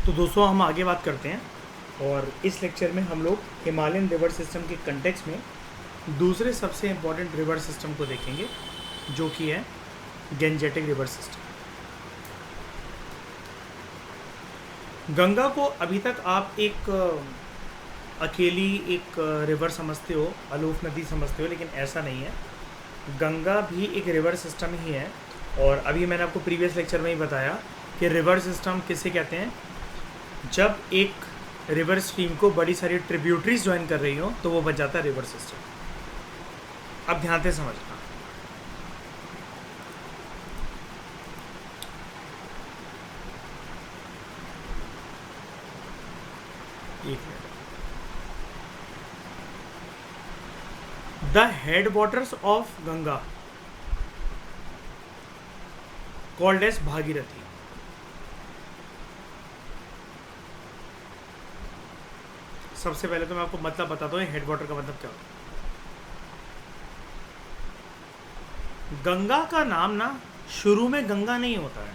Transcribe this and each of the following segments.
तो दोस्तों हम आगे बात करते हैं और इस लेक्चर में हम लोग हिमालयन रिवर सिस्टम के कंटेक्स्ट में दूसरे सबसे इम्पोर्टेंट रिवर सिस्टम को देखेंगे जो कि है गेंजेटिक रिवर सिस्टम। गंगा को अभी तक आप एक अकेली एक रिवर समझते हो, अलूफ नदी समझते हो, लेकिन ऐसा नहीं है। गंगा भी एक रिवर सिस्टम ही है। और अभी मैंने आपको प्रीवियस लेक्चर में ही बताया कि रिवर सिस्टम किसे कहते हैं। जब एक रिवर स्ट्रीम को बड़ी सारी ट्रिब्यूटरीज ज्वाइन कर रही हो तो वो बन जाता है रिवर सिस्टम। अब ध्यान से समझना। एक minute. The head waters of Ganga called as Bhagirathi. सबसे पहले तो मैं आपको मतलब बताता हूँ हेड वाटर का मतलब क्या होता है। गंगा का नाम ना शुरू में गंगा नहीं होता है।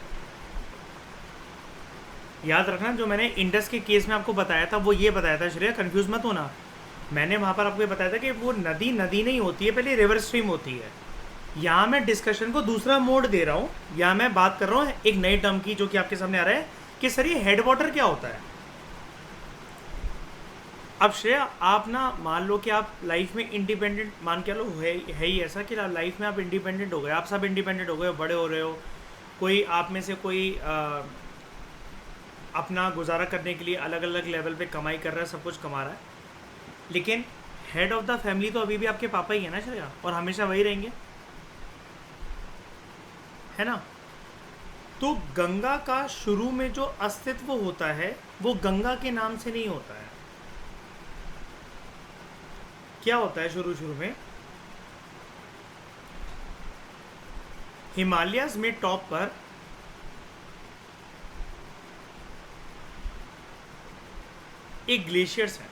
याद रखना, जो मैंने इंडस के केस में आपको बताया था वो ये बताया था, श्रेया कंफ्यूज मत होना। मैंने वहाँ पर आपको ये बताया था कि वो नदी नहीं होती है, पहले रिवर स्ट्रीम होती है। यहाँ मैं डिस्कशन को दूसरा मोड दे रहा हूँ। यहाँ मैं बात कर रहा हूँ एक नई टर्म की जो कि आपके सामने आ रहा है कि सर ये हेड वाटर क्या होता है। अब श्रेया, आप ना मान लो कि आप लाइफ में इंडिपेंडेंट मान के लो है ही ऐसा कि लाइफ में आप इंडिपेंडेंट हो गए, आप सब इंडिपेंडेंट हो गए, बड़े हो रहे हो। कोई आप में से कोई अपना गुजारा करने के लिए अलग अलग लेवल पे कमाई कर रहा है, सब कुछ कमा रहा है, लेकिन हेड ऑफ द फैमिली तो अभी भी आपके पापा ही है ना श्रेया, और हमेशा वही रहेंगे, है ना। तो गंगा का शुरू में जो अस्तित्व होता है वो गंगा के नाम से नहीं होता है। क्या होता है शुरू में? हिमालयस में टॉप पर एक ग्लेशियर्स है।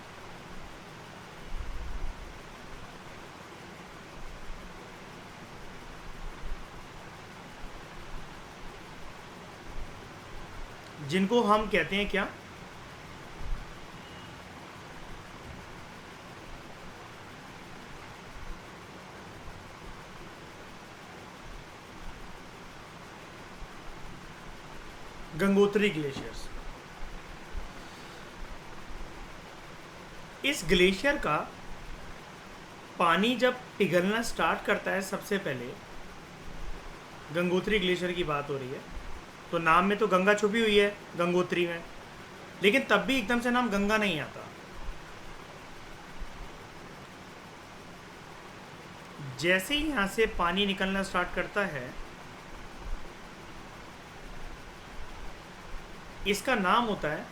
जिनको हम कहते हैं क्या? गंगोत्री ग्लेशियर्स। इस ग्लेशियर का पानी जब पिघलना स्टार्ट करता है, सबसे पहले गंगोत्री ग्लेशियर की बात हो रही है, तो नाम में तो गंगा छुपी हुई है गंगोत्री में, लेकिन तब भी एकदम से नाम गंगा नहीं आता। जैसे ही यहाँ से पानी निकलना स्टार्ट करता है, इसका नाम होता है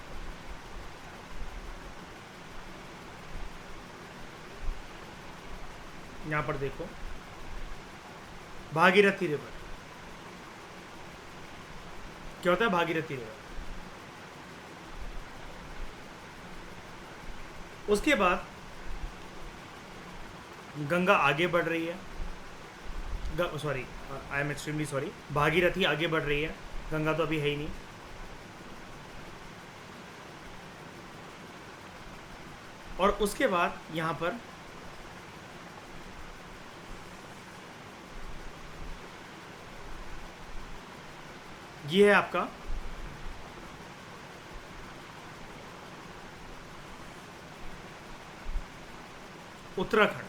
यहाँ पर देखो, भागीरथी रिवर। क्या होता है भागीरथी रिवर? उसके बाद गंगा आगे बढ़ रही है, sorry I am extremely sorry, Bhagirathi आगे बढ़ रही है, गंगा तो अभी है ही नहीं। और उसके बाद यहाँ पर ये है आपका उत्तराखंड।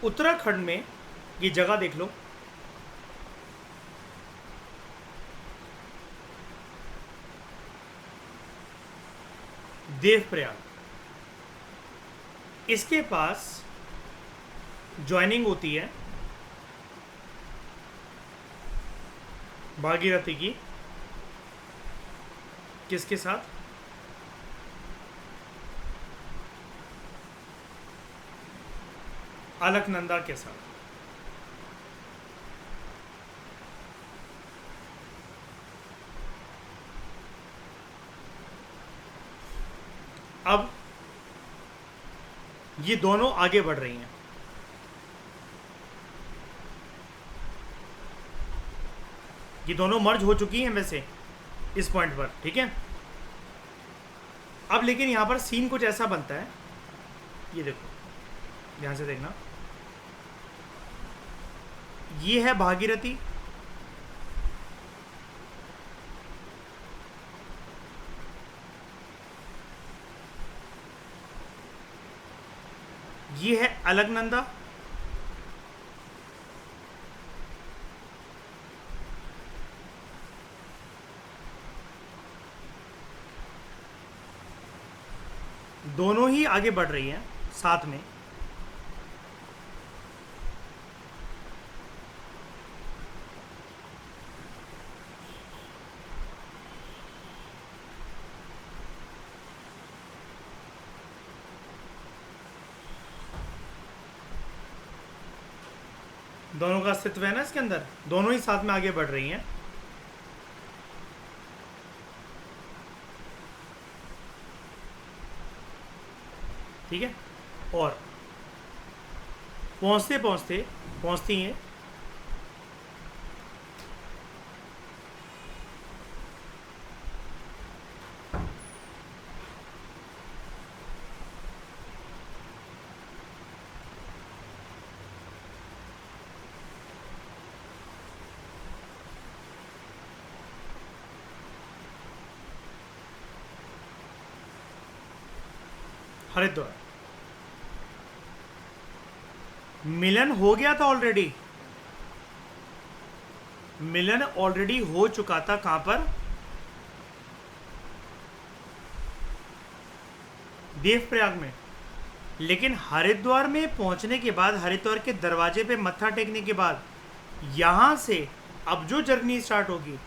उत्तराखंड में ये जगह देख लो, देवप्रयाग। इसके पास ज्वाइनिंग होती है भागीरथी की, किसके साथ? अलकनंदा के साथ। अब ये दोनों आगे बढ़ रही हैं। ये दोनों मर्ज हो चुकी हैं वैसे, इस पॉइंट पर, ठीक है। अब लेकिन यहाँ पर सीन कुछ ऐसा बनता है, ये देखो, ध्यान से देखना, ये है भागीरथी, ये है अलकनंदा, दोनों ही आगे बढ़ रही हैं साथ में। दोनों का अस्तित्व है ना इसके अंदर, दोनों ही साथ में आगे बढ़ रही हैं। ठीक है, और पहुंचते पहुंचते पहुंचती हैं हरिद्वार। मिलन हो गया था ऑलरेडी, मिलन ऑलरेडी हो चुका था, कहां पर, देवप्रयाग में। लेकिन हरिद्वार में पहुंचने के बाद, हरिद्वार के दरवाजे पे मत्था टेकने के बाद, यहां से अब जो जर्नी स्टार्ट होगी,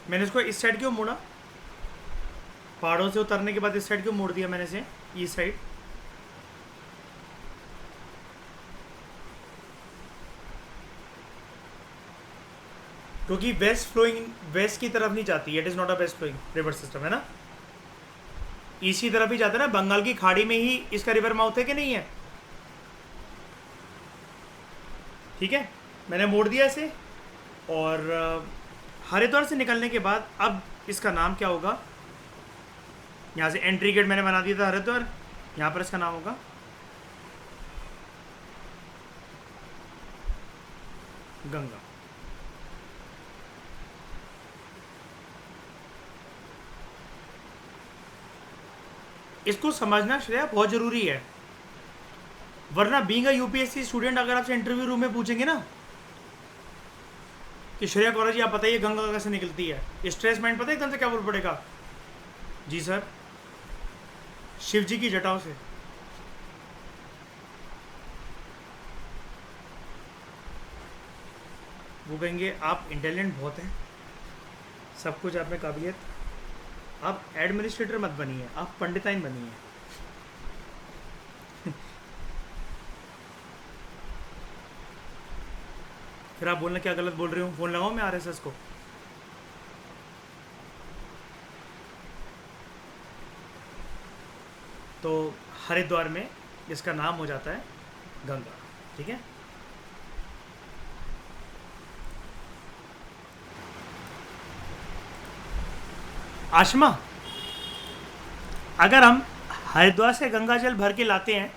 मैंने इसको इस साइड क्यों मोड़ा, पहाड़ों से उतरने के बाद इस साइड क्यों मोड़ दिया मैंने इसे, इस साइड, क्योंकि वेस्ट फ्लोइंग, वेस्ट की तरफ नहीं जाती, it is not a west flowing river system, है ना, इसी तरफ ही जाता है ना, बंगाल की खाड़ी में ही इसका रिवर माउथ है कि नहीं है। ठीक है, मैंने मोड़ दिया इसे, और हरिद्वार से निकलने के बाद अब इसका नाम क्या होगा, यहाँ से एंट्री गेट मैंने बना दिया था हरिद्वार, यहाँ पर इसका नाम होगा गंगा। इसको समझना श्रेया बहुत जरूरी है, वरना बीइंग अ यूपीएससी स्टूडेंट अगर आपसे इंटरव्यू रूम में पूछेंगे ना कि श्रेया कौर जी आप बताइए गंगा कैसे निकलती है, स्ट्रेस माइंड पता है एकदम से क्या बोल पड़ेगा, जी सर शिव जी की जटाओं से। वो कहेंगे आप इंटेलिजेंट बहुत हैं, सब कुछ आप में काबिलियत, आप एडमिनिस्ट्रेटर मत बनिए, आप पंडिताइन बनिए। फिर आप बोलना क्या गलत बोल रहे हो, फोन लगाओ मैं आरएसएस को। तो हरिद्वार में इसका नाम हो जाता है गंगा। ठीक है, आशमा, अगर हम हरिद्वार से गंगा जल भर के लाते हैं,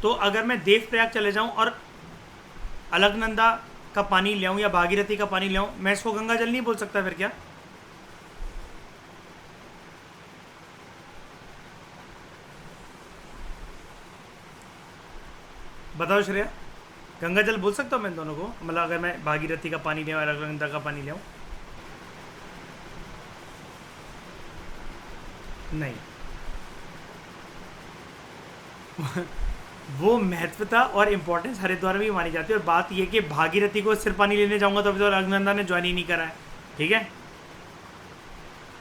तो अगर मैं देवप्रयाग चले जाऊं और अलकनंदा का पानी ले आऊं या भागीरथी का पानी ले आऊं, मैं इसको गंगा जल नहीं बोल सकता फिर क्या? बताओ श्रेया, गंगा जल बोल सकता हूँ मैं दोनों को, मतलब अगर मैं भागीरथी का पानी ले आऊँ और अलकनंदा का पानी ले आऊँ? नहीं। वो महत्वता और इम्पोर्टेंस हरिद्वार में भी मानी जाती है। और बात ये कि भागीरथी को सिर्फ पानी लेने जाऊंगा तो अभी तो अलकनंदा ने ज्वाइन ही नहीं करा है। ठीक है,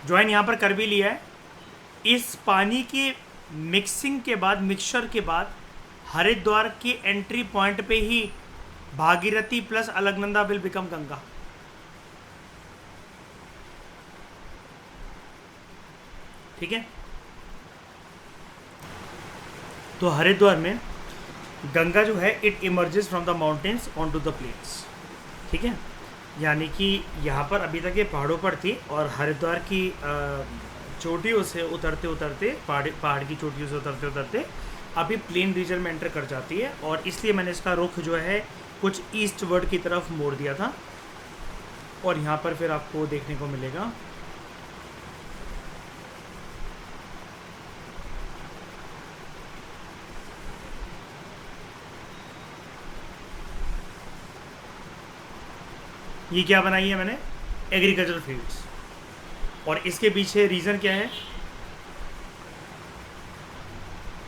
ज्वाइन यहाँ पर कर भी लिया है। इस पानी की मिक्सिंग के बाद, मिक्सचर के बाद, हरिद्वार की एंट्री पॉइंट पे ही Bhagirathi plus Alaknanda will become Ganga. ठीक है, तो हरिद्वार में गंगा जो है it emerges from the mountains on to the plains. ठीक है, यानी कि यहाँ पर अभी तक ये पहाड़ों पर थी और हरिद्वार की चोटियों से उतरते उतरते, पहाड़ की चोटियों से उतरते उतरते अभी प्लेन रीजन में एंटर कर जाती है। और इसलिए मैंने इसका रुख जो है कुछ ईस्ट वर्ड की तरफ मोड़ दिया था। और यहाँ पर फिर आपको देखने को मिलेगा ये क्या बनाई है मैंने, एग्रीकल्चर फील्ड्स। और इसके पीछे रीज़न क्या है,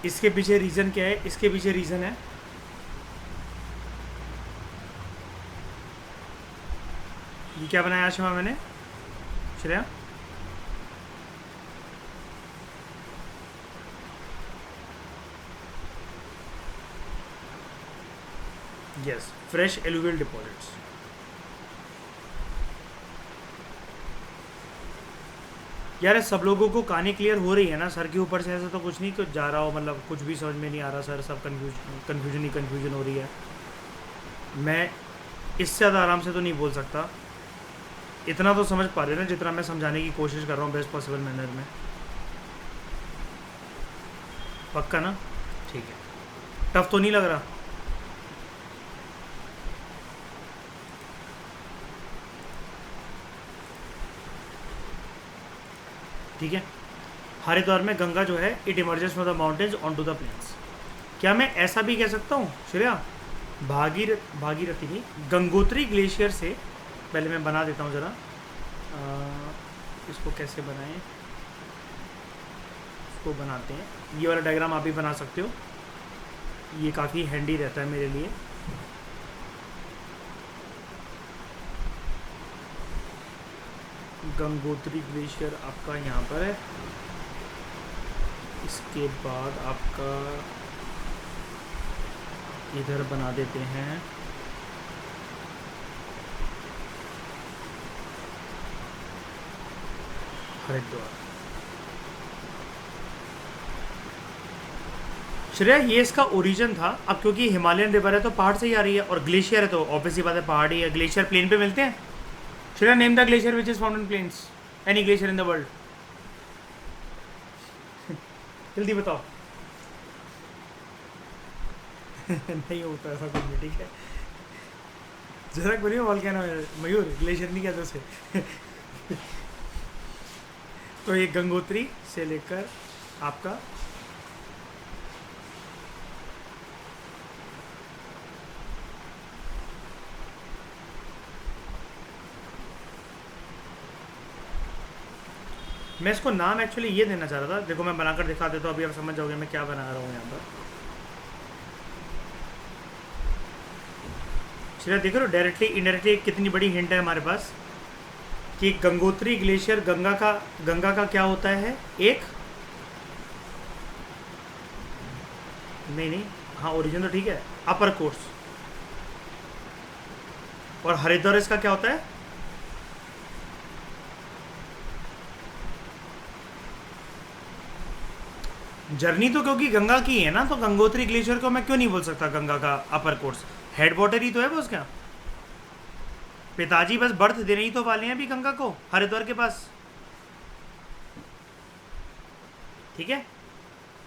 इसके पीछे रीज़न क्या है, इसके पीछे रीज़न है ये क्या बनाया आशिमा मैंने, Shreya, yes, fresh alluvial deposits. यार सब लोगों को कहानी क्लियर हो रही है ना सर के ऊपर से? ऐसा तो कुछ नहीं कुछ जा रहा हो, मतलब कुछ भी समझ में नहीं आ रहा सर, सब कन्फ्यूजन ही कन्फ्यूजन हो रही है। मैं इससे ज़्यादा आराम से तो नहीं बोल सकता, इतना तो समझ पा रहे हो ना जितना मैं समझाने की कोशिश कर रहा हूँ बेस्ट पॉसिबल मैनर में। पक्का ना? ठीक है, टफ तो नहीं लग रहा? ठीक है, हरिद्वार में गंगा जो है it emerges from the mountains on to the plains. क्या मैं ऐसा भी कह सकता हूँ श्रेया, भागीरथी नहीं, गंगोत्री ग्लेशियर से, पहले मैं बना देता हूँ ज़रा, इसको कैसे बनाएं, इसको बनाते हैं। ये वाला डायग्राम आप भी बना सकते हो, ये काफ़ी हैंडी रहता है मेरे लिए। गंगोत्री ग्लेशियर आपका यहाँ पर है, इसके बाद आपका इधर बना देते हैं हरिद्वार। श्रेया ये इसका ओरिजिन था, अब क्योंकि हिमालयन रिवर है तो पहाड़ से ही आ रही है, और ग्लेशियर है तो ऑब्वियसली बात है पहाड़ ही है। ग्लेशियर प्लेन पे मिलते हैं। Shreya name the glacier which is found in plains, any glacier in the world, जल्दी बताओ। नहीं होता ऐसा कुछ भी, ठीक है। जरा बोलिए वॉल्केनो मयूर, ग्लेशियर नहीं कहते उसे। तो ये गंगोत्री से लेकर आपका मैं इसको नाम एक्चुअली ये देना चाह रहा था, देखो मैं बनाकर दिखा देता हूँ, अभी आप समझ जाओगे मैं क्या बना रहा हूँ यहाँ पर। चलिए देख रहे हो डायरेक्टली इनडायरेक्टली कितनी बड़ी हिंट है हमारे पास कि गंगोत्री ग्लेशियर गंगा का क्या होता है, एक नहीं, हाँ ओरिजिन तो ठीक है, अपर कोर्स। और हरिद्वार इसका क्या होता है, जर्नी तो क्योंकि गंगा की है ना, तो गंगोत्री ग्लेशियर को मैं क्यों नहीं बोल सकता गंगा का अपर कोर्स, हेड वाटर ही तो है वो उसका। पिताजी बस बर्थ देने ही तो वाले हैं अभी गंगा को हरिद्वार के पास, ठीक है।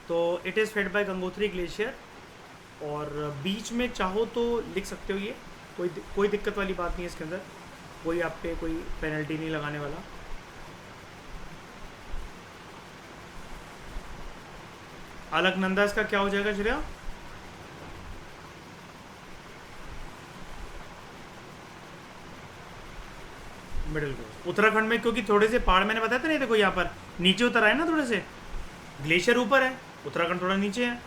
तो it is fed by Gangotri glacier, और बीच में चाहो तो लिख सकते हो, ये कोई दिक्कत वाली बात नहीं है इसके अंदर, कोई आप पे कोई पेनल्टी नहीं लगाने वाला। अलकनंदा इसका क्या हो जाएगा श्रेया, मिडिल कोर्स। उत्तराखंड में क्योंकि थोड़े से पहाड़ मैंने बताया था नहीं, देखो यहाँ पर नीचे उतर आए ना थोड़े से, ग्लेशियर ऊपर है, उत्तराखंड थोड़ा नीचे है,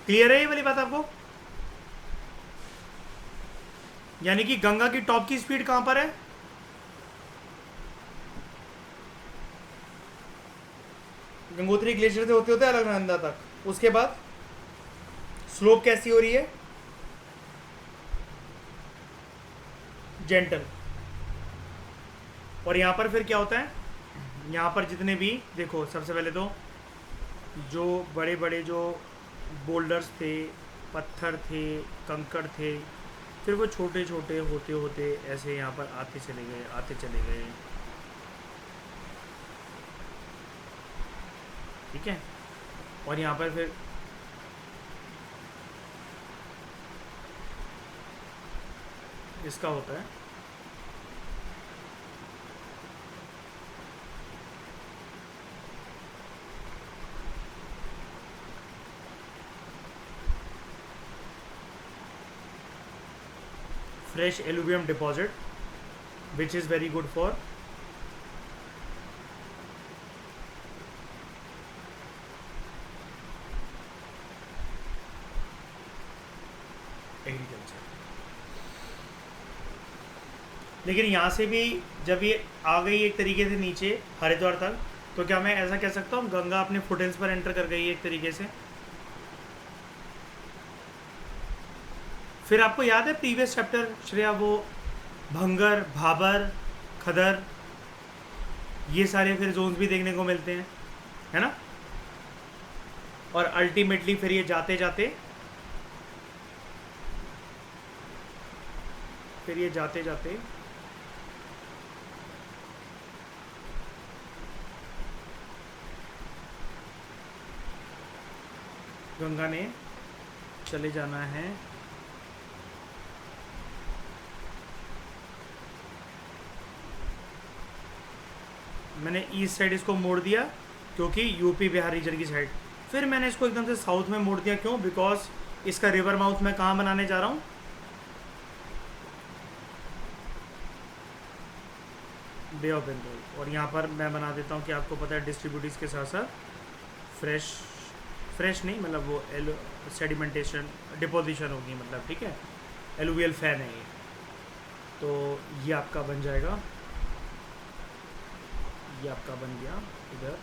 क्लियर है ये वाली बात आपको? यानी कि गंगा की टॉप की स्पीड कहां पर है? गंगोत्री ग्लेशियर से होते होते अलकनंदा तक। उसके बाद स्लोप कैसी हो रही है? जेंटल। और यहां पर फिर क्या होता है? यहाँ पर जितने भी देखो, सबसे पहले तो जो बड़े बड़े जो बोल्डर्स थे, पत्थर थे, कंकड़ थे, फिर वो छोटे छोटे होते होते ऐसे यहाँ पर आते चले गए, आते चले गए। ठीक है। और यहाँ पर फिर इसका होता है fresh alluvium deposit, which is very good for agriculture. लेकिन यहाँ से भी जब ये आ गई एक तरीके से नीचे हरिद्वार तक, तो क्या मैं ऐसा कह सकता हूँ गंगा अपने फुटहिल्स पर एंटर कर गई है एक तरीके से? फिर आपको याद है प्रीवियस चैप्टर श्रेया, वो भंगर, भाबर, खदर, ये सारे फिर जोन्स भी देखने को मिलते हैं, है ना? और अल्टीमेटली फिर ये जाते जाते गंगा ने चले जाना है मैंने ईस्ट साइड इसको मोड़ दिया क्योंकि यूपी बिहार रीजन की साइड। फिर मैंने इसको एकदम से साउथ में मोड़ दिया, क्यों? बिकॉज इसका रिवर माउथ मैं कहाँ बनाने जा रहा हूँ? बे ऑफ बंगाल। और यहाँ पर मैं बना देता हूँ कि आपको पता है डिस्ट्रीब्यूटिव के साथ साथ फ्रेश नहीं, मतलब वो सेडिमेंटेशन डिपोजिशन होगी, मतलब ठीक है, एलुवियल फैन है ये। तो ये आपका बन जाएगा, ये आपका बन गया इधर।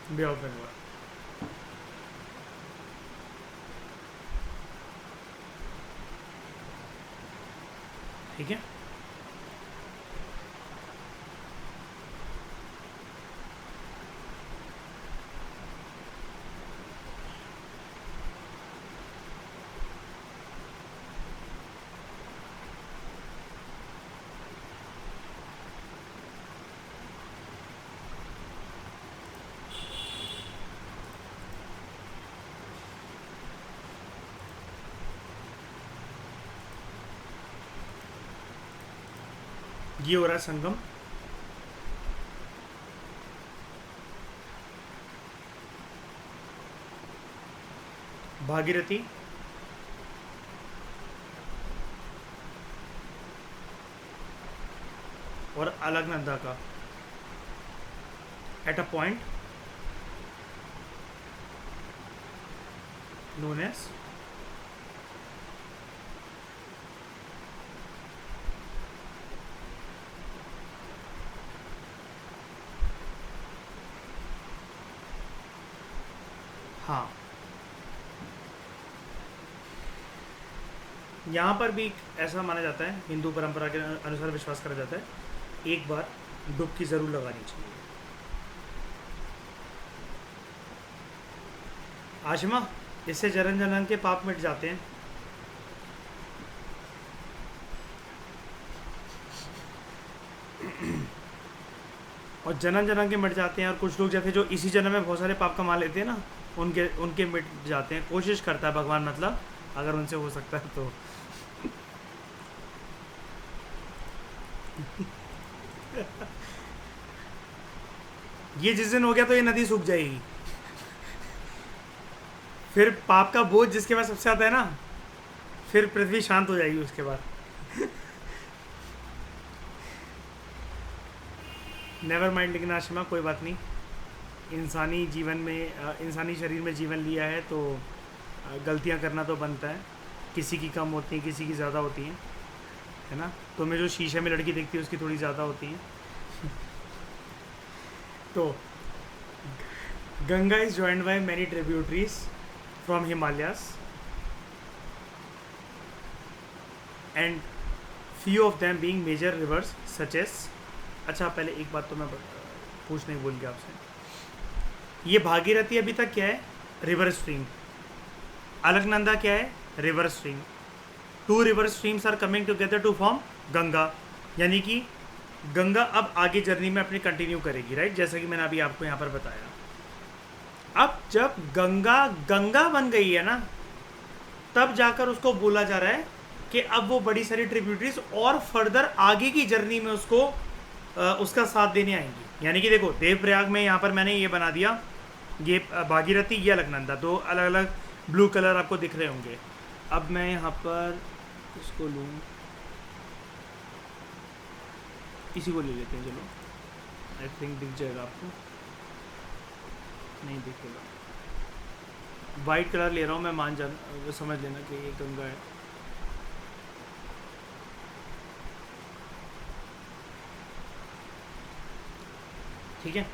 बे ऑफ बंगाल। ठीक है। ये हो रहा है संगम। भागीरथी, और अलकनंदा का at a point known as हाँ। यहाँ पर भी ऐसा माना जाता है, हिंदू परंपरा के अनुसार विश्वास करा जाता है, एक बार डुबकी ज़रूर लगानी चाहिए। आशिमा, इससे जन्म जन्म के पाप मिट जाते हैं। और जन्म जन्म के मिट जाते हैं, और कुछ लोग जैसे जो इसी जन्म में बहुत सारे पाप कमा लेते हैं ना, उनके मिट जाते हैं। कोशिश करता है भगवान, मतलब अगर उनसे हो सकता है तो। ये जिस दिन हो गया तो ये नदी सूख जाएगी। फिर पाप का बोझ जिसके पास सबसे आता है ना, फिर पृथ्वी शांत हो जाएगी उसके बाद। नेवर माइंड, लेकिन आशिमा कोई बात नहीं। इंसानी जीवन में इंसानी शरीर में जीवन लिया है तो गलतियां करना तो बनता है। किसी की कम होती हैं, किसी की ज़्यादा होती हैं, है ना। तो मैं जो शीशे में लड़की देखती हूँ उसकी थोड़ी ज़्यादा होती है। तो Ganga is joined by many tributaries from Himalayas and few of them being major rivers such as। अच्छा, पहले एक बात तो मैं पूछने ही भूल गया आपसे। ये भागीरथी अभी तक क्या है? River stream. अलकनंदा क्या है? River stream. Two river streams are coming together to form Ganga, यानी कि गंगा अब आगे जर्नी में अपनी कंटिन्यू करेगी, राइट, जैसा कि मैंने अभी आपको यहाँ पर बताया। अब जब गंगा गंगा बन गई है ना, तब जाकर उसको बोला जा रहा है कि अब वो बड़ी सारी ट्रिब्यूटरीज और फर्दर आगे की जर्नी में उसको उसका साथ देने आएंगी। यानी कि देखो, देवप्रयाग में यहाँ पर मैंने ये बना दिया, ये भागीरथी, ये अलकनंदा, दो अलग अलग ब्लू कलर आपको दिख रहे होंगे। अब मैं यहाँ पर इसको लूँ, इसी को ले लेते हैं, चलो, आई थिंक दिख जाएगा आपको। नहीं दिखेगा, वाइट कलर ले रहा हूँ मैं, समझ लेना कि ये गंगा है। ठीक है,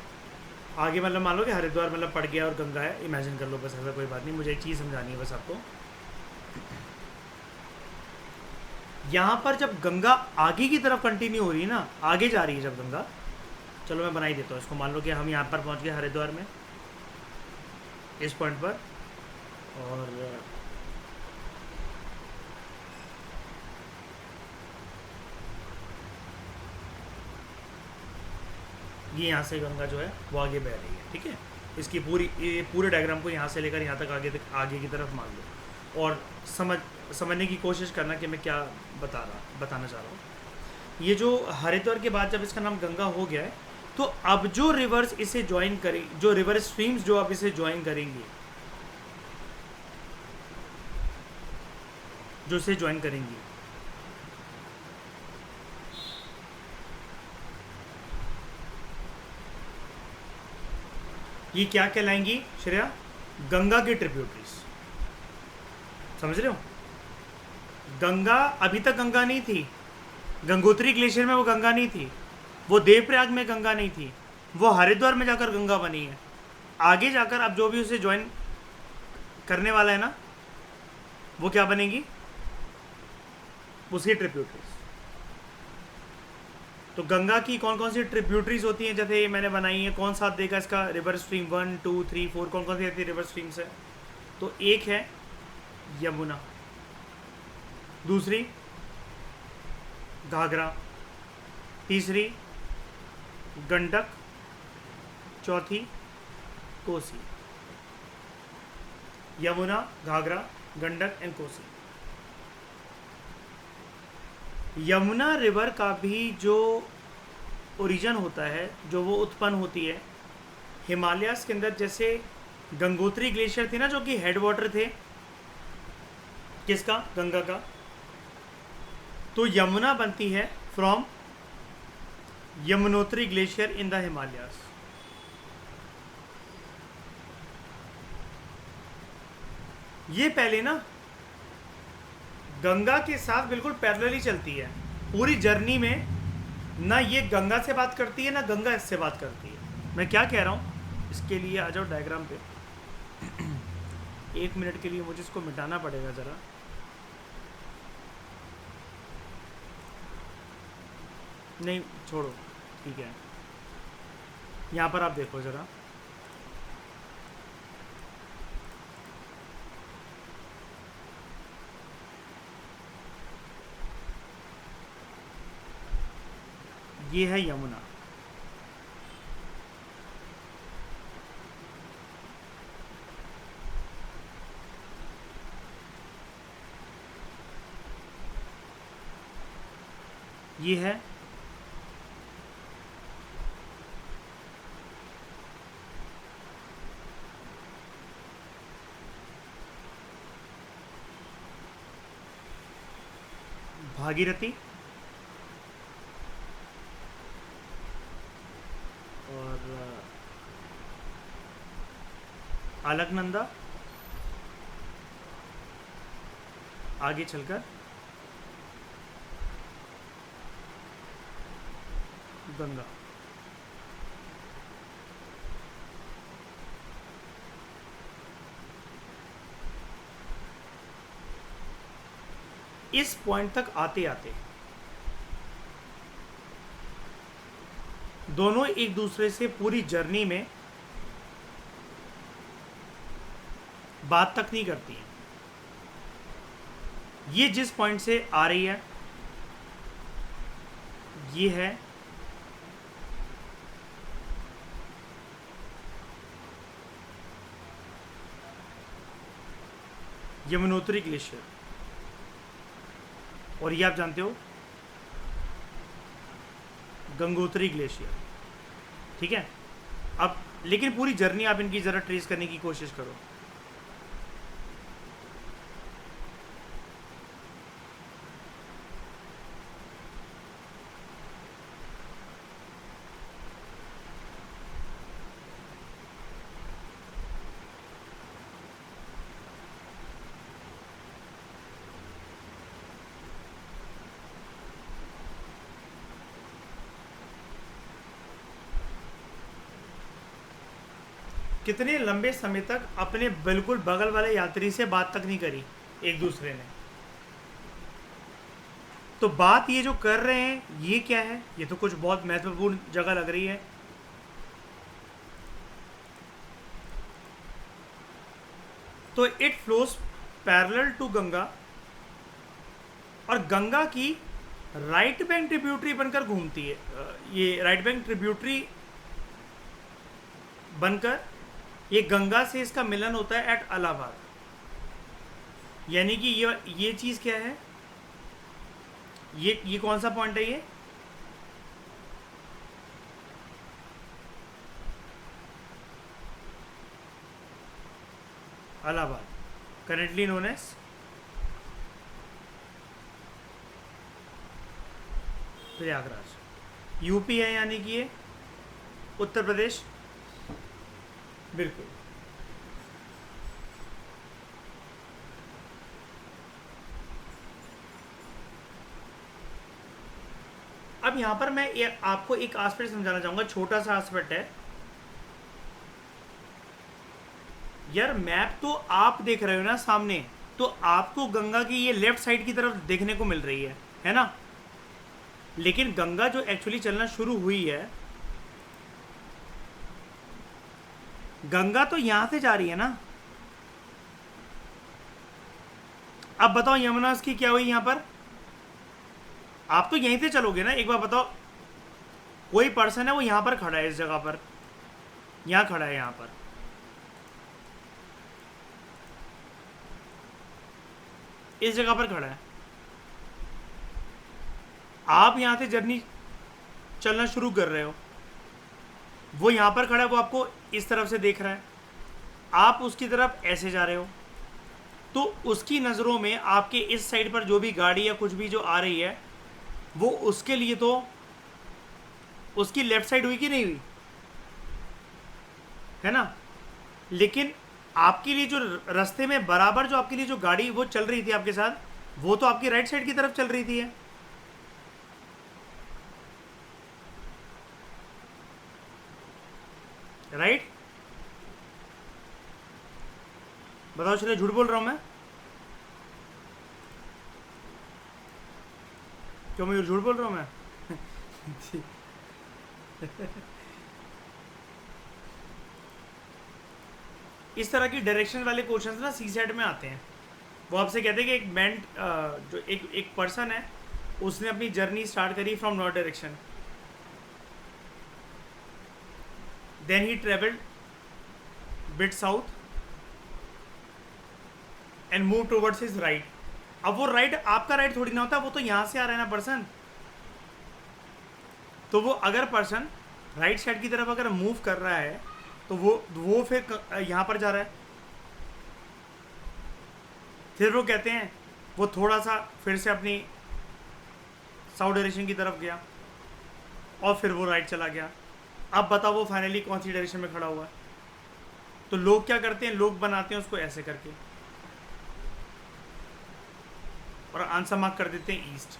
आगे मतलब मान लो कि हरिद्वार मतलब पड़ गया और गंगा है, इमेजिन कर लो बस, ऐसा कोई बात नहीं। मुझे एक चीज़ समझानी है बस आपको। यहाँ पर जब गंगा आगे की तरफ कंटिन्यू हो रही है ना, आगे जा रही है जब गंगा, चलो मैं बना ही देता हूँ इसको। मान लो कि हम यहाँ पर पहुँच गए हरिद्वार में, इस पॉइंट पर, और ये यहाँ से गंगा जो है वो आगे बह रही है। ठीक है, इसकी पूरे डायग्राम को यहाँ से लेकर यहाँ तक आगे की तरफ मान लो, और समझने की कोशिश करना कि मैं क्या बताना चाह रहा हूँ। ये जो हरिद्वार के बाद जब इसका नाम गंगा हो गया है, तो अब जो रिवर्स इसे ज्वाइन करें, जो रिवर स्ट्रीम्स जो अब इसे ज्वाइन करेंगी, जो इसे ज्वाइन करेंगी, ये क्या कहलाएंगी श्रेया? गंगा की ट्रिब्यूटरीज। समझ रहे हो? गंगा अभी तक गंगा नहीं थी, गंगोत्री ग्लेशियर में वो गंगा नहीं थी, वो देवप्रयाग में गंगा नहीं थी, वो हरिद्वार में जाकर गंगा बनी है। आगे जाकर अब जो भी उसे ज्वाइन करने वाला है ना, वो क्या बनेगी? उसकी ट्रिब्यूटरीज। तो गंगा की कौन कौन सी ट्रिब्यूटरीज होती हैं? जैसे ये मैंने बनाई है, कौन साथ देगा इसका? रिवर स्ट्रीम 1 2 3 4, कौन कौन सी रहती है रिवर स्ट्रीम्स है? तो एक है यमुना, दूसरी घाघरा, तीसरी गंडक, चौथी कोसी। यमुना, घाघरा, गंडक एंड कोसी। यमुना रिवर का भी जो ओरिजिन होता है, जो वो उत्पन्न होती है हिमालयास के अंदर। जैसे गंगोत्री ग्लेशियर थे ना, जो कि हेड वाटर थे किसका? गंगा का। तो यमुना बनती है from Yamunotri glacier in the Himalayas. ये पहले ना गंगा के साथ बिल्कुल पैरेलली चलती है पूरी जर्नी में, ना ये गंगा से बात करती है ना गंगा इससे बात करती है। मैं क्या कह रहा हूँ, इसके लिए आ जाओ डायग्राम पे। 1 मिनट के लिए मुझे इसको मिटाना पड़ेगा ज़रा। नहीं छोड़ो, ठीक है, यहाँ पर आप देखो ज़रा। ये है यमुना, ये है भागीरथी और अलकनंदा, आगे चलकर गंगा। इस पॉइंट तक आते आते दोनों एक दूसरे से पूरी जर्नी में बात तक नहीं करती हैं। ये जिस पॉइंट से आ रही है ये है यमुनोत्री ग्लेशियर, और ये आप जानते हो गंगोत्री ग्लेशियर। ठीक है, अब लेकिन पूरी जर्नी आप इनकी ज़रा ट्रेस करने की कोशिश करो। कितने लंबे समय तक अपने बिल्कुल बगल वाले यात्री से बात तक नहीं करी एक दूसरे ने। तो बात ये जो कर रहे हैं ये क्या है, ये तो कुछ बहुत महत्वपूर्ण जगह लग रही है। तो it flows parallel to Ganga, और गंगा की राइट बैंक ट्रिब्यूटरी बनकर घूमती है। ये राइट बैंक ट्रिब्यूटरी बनकर ये गंगा से इसका मिलन होता है एट इलाहाबाद। यानी कि ये चीज़ क्या है, ये कौन सा पॉइंट है, ये Allahabad, currently known as Prayagraj. UP है, यानी कि ये उत्तर प्रदेश, बिल्कुल। अब यहां पर मैं आपको एक एस्पेक्ट समझाना चाहूंगा, छोटा सा एस्पेक्ट है यार। मैप तो आप देख रहे हो ना सामने, तो आपको गंगा की ये लेफ्ट साइड की तरफ देखने को मिल रही है ना। लेकिन गंगा जो एक्चुअली चलना शुरू हुई है, गंगा तो यहां से जा रही है ना। अब बताओ यमुना की क्या हुई यहां पर। आप तो यहीं से चलोगे ना, एक बार बताओ। कोई पर्सन है वो यहां पर खड़ा है, इस जगह पर, यहां खड़ा है, यहां पर इस जगह पर खड़ा है। आप यहां से जर्नी चलना शुरू कर रहे हो, वो यहां पर खड़ा है, वो आपको इस तरफ से देख रहा है, आप उसकी तरफ ऐसे जा रहे हो, तो उसकी नज़रों में आपके इस साइड पर जो भी गाड़ी या कुछ भी जो आ रही है, वो उसके लिए तो उसकी लेफ्ट साइड हुई कि नहीं हुई, है ना। लेकिन आपके लिए जो रास्ते में बराबर जो आपके लिए जो गाड़ी वो चल रही थी आपके साथ, वो तो आपकी राइट साइड की तरफ चल रही थी है। राइट, बताओ चलिए, झूठ बोल रहा हूं मैं? क्यों मैं झूठ बोल रहा हूं मैं? इस तरह की डायरेक्शन वाले क्वेश्चंस ना सी सेट में आते हैं। वो आपसे कहते हैं कि एक मैन जो एक पर्सन है, उसने अपनी जर्नी स्टार्ट करी from north direction, then he travelled bit south and move towards his right. अब वो राइट आपका राइट थोड़ी ना होता, वो तो यहाँ से आ रहा है ना पर्सन, तो वो अगर पर्सन राइट साइड की तरफ अगर मूव कर रहा है तो वो फिर यहाँ पर जा रहा है, फिर वो कहते हैं वो थोड़ा सा फिर से अपनी साउथ डायरेक्शन की तरफ गया और फिर वो राइट चला गया। अब बताओ वो फाइनली कौन सी डायरेक्शन में खड़ा हुआ है? तो लोग क्या करते हैं, लोग बनाते हैं उसको ऐसे करके और आंसर मार्क कर देते हैं ईस्ट,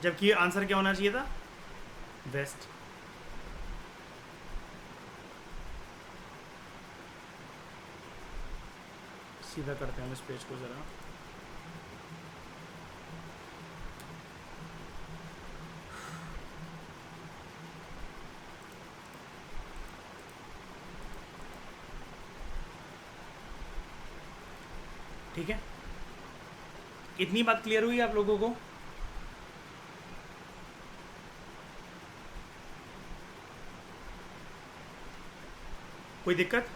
जबकि आंसर क्या होना चाहिए था, वेस्ट। सीधा करते हैं हम इस पेज को ज़रा। ठीक है, इतनी बात क्लियर हुई आप लोगों को? कोई दिक्कत?